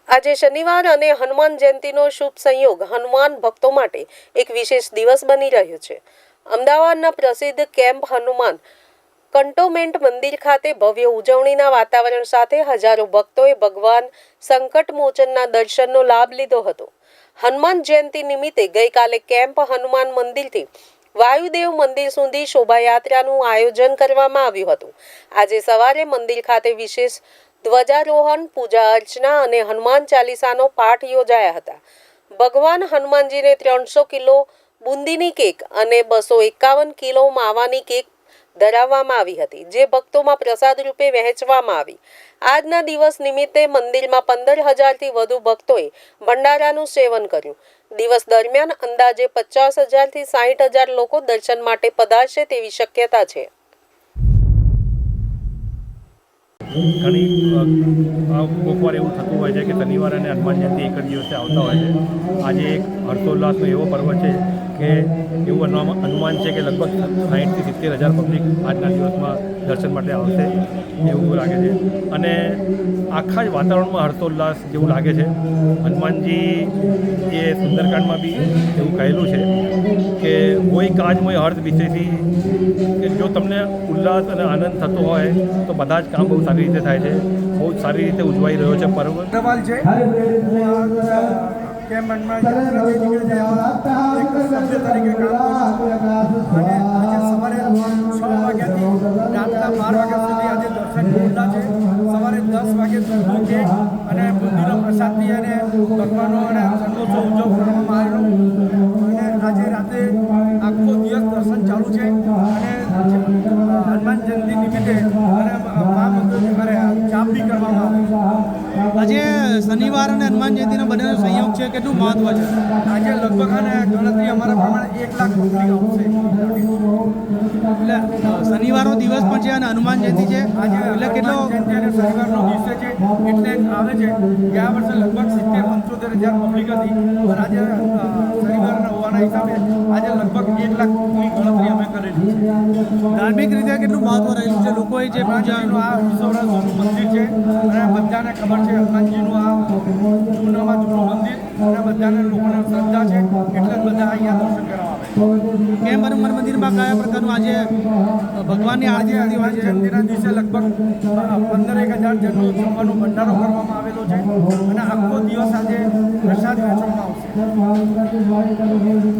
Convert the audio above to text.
આજે શનિવાર અને હનુમાન જયંતીનો શુભ સંયોગ હનુમાન ભક્તો માટે એક વિશેષ દિવસ બની રહ્યો છે। અમદાવાદના પ્રસિદ્ધ કેમ્પ હનુમાન કંટોમેન્ટ મંદિર ખાતે ભવ્ય ઉજવણીના વાતાવરણ સાથે હજારો ભક્તોએ ભગવાન સંકટમોચનના દર્શનનો લાભ લીધો હતો। હનુમાન જયંતી નિમિત્તે ગઈકાલે કેમ્પ હનુમાન મંદિરથી વાયુદેવ મંદિર સુધી શોભાયાત્રાનું આયોજન કરવામાં આવ્યું હતું। આજે સવારે મંદિર ખાતે વિશેષ ધ્વજારોહણ, પૂજા અર્ચના અને હનુમાન ચાલીસાનો પાઠ યોજાયા હતા। ભગવાન હનુમાનજીને 300 કિલો બુંદીની કેક અને 251 કિલો માવાની કેક ધરાવવામાં આવી હતી, જે ભક્તોમાં પ્રસાદ રૂપે વહેંચવામાં આવી। આજના દિવસ નિમિત્તે મંદિરમાં 15,000થી વધુ ભક્તોએ ભંડારાનું સેવન કર્યું। દિવસ દરમિયાન અંદાજે 50,000થી 60,000 લોકો દર્શન માટે પધારશે તેવી શક્યતા છે। ઘણી કોકવાર એવું થતું હોય છે કે શનિવાર અને હનુમાન જયંતિ એક જ દિવસે આવતા હોય છે। આજે એક હર્ષોલ્લાસનો એવો પર્વ છે કે એવું અનુમાન છે કે લગભગ 60,000થી 70,000 પબ્લિક આજના દિવસમાં દર્શન માટે આવશે એવું લાગે છે અને આખા જ વાતાવરણમાં હર્ષોલ્લાસ જેવું લાગે છે। હનુમાનજી એ સુંદરકાંડમાં બી એવું કહેલું છે કે કોઈ કાજ મોય હર્ષ વિશેથી, કે જો તમને ઉલ્લાસ અને આનંદ થતો હોય તો બધા જ કામ બહુ સારી રીતે થાય છે। બહુ સારી રીતે ઉજવાઈ રહ્યો છે પર્વ। સવાલ છે કે મનમાં એક સભ્ય તરીકે કામ કરું છું અને આજે સવારે 6 વાગ્યાથી રાતના 12 વાગ્યા સુધી આજે દર્શન ખુલ્લા છે। સવારે 10 વાગે દૂધનો કેક અને બુંદીનો પ્રસાદથી અને ભગવાનનો અને જન્મોત્સવ ઉજવવામાં આવેલો અને આજે રાતે આખો દિવસ દર્શન ચાલુ છે અને હનુમાન જયંતિ નિમિત્તે અને જાપ બી કરવામાં આવે। આજે શનિવાર અને હનુમાન જયંતિનો બંનેનો સંયોગ છે, કેટલું મહત્વ છે? આજે લગભગ ગણતરી અમારા પ્રમાણે 1 લાખ પબ્લિક આવશે। એટલે શનિવારનો દિવસ પણ છે અને હનુમાન જયંતિ છે, આજે એટલે કેટલો જયંતિ અને શનિવારનો દિવસે છે એટલે આવે છે। ગયા વર્ષે લગભગ 70,000-75,000 પબ્લિક હતી, પણ આજે શનિવારના હોવાના હિસાબે આજે લગભગ 1 લાખની ગણતરી અમે કરેલી છે। ધાર્મિક રીતે કેટલું મહત્વ રહેલું છે? લોકોએ જે હનુમાનજીનું આ વિશ્વનું મંદિર છે અને બધાને ખબર છે હનુમાનજીનું આ જૂનામાં જૂનું મંદિર અને બધાને લોકોને શ્રદ્ધા છે એટલે બધા અહીંયા દર્શન કરવા આવે। કેમ હનુમાન મંદિરમાં કયા પ્રકારનું આજે ભગવાનની આરતી થતી હોય છે? જયંતિના દિવસે લગભગ 15,000 જણનો જમવાનો ભંડારો કરવામાં આવેલો છે અને આખો દિવસ આજે પ્રસાદ વહેંચવામાં આવશે।